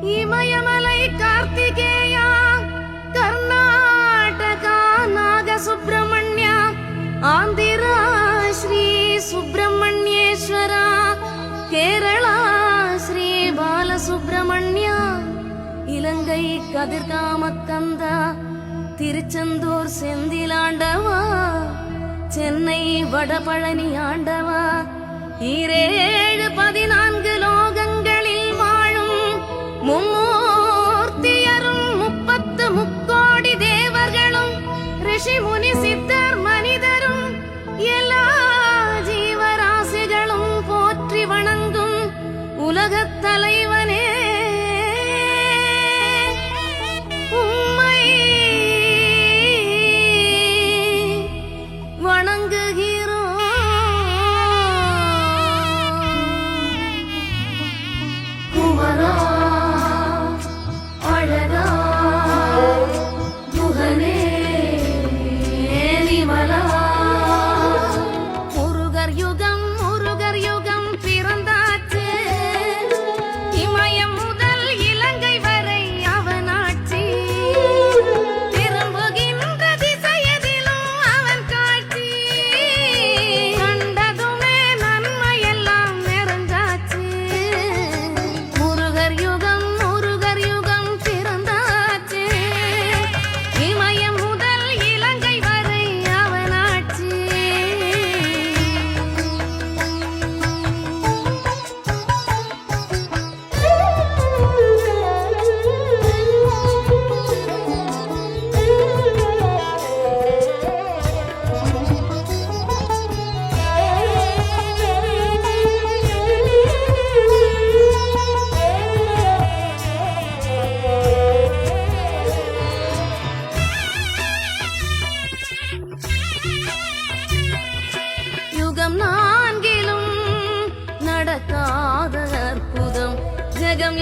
இமயமலை கார்த்திகேயா, கர்நாடகா நாகசுப்ரமணியா, ஆந்திரா ஸ்ரீ சுப்பிரமணியேஸ்வரா, கேரளா ஸ்ரீ பாலசுப்ரமணியா, இலங்கை கதிர்காமக்கந்தா, திருச்செந்தூர் செந்திலாண்டவா, சென்னை வடபழனி ஆண்டவா, ஈரேழு 14 லோகங்களில் வாழும் மும்மூர்த்தியரும் 30 முக்கோடி தேவர்களும் ரிஷி முனி சித்தர் மனிதரும் எல்லா ஜீவராசிகளும் போற்றி வணங்கும் உலகத் தலைவனே, உம்மை வணங்குகிறோம். குமரா அழகா குகனே நிமலா, முருகர் யுகம் பிறந்தாச்சு, இமயம் முதல் இலங்கை வரை அவனாட்சி, திரும்புகின்ற திசையதிலும் அவன் காட்சி, கண்டதுமே நன்மையெல்லாம் நிறைஞ்சாச்சு. முருகர் யுகம் பிறந்தாச்சு, இமயம் முதல் இலங்கை வரை அவனாட்சி. யுகம் 4 நடக்காத அற்புதம், ஜெகம்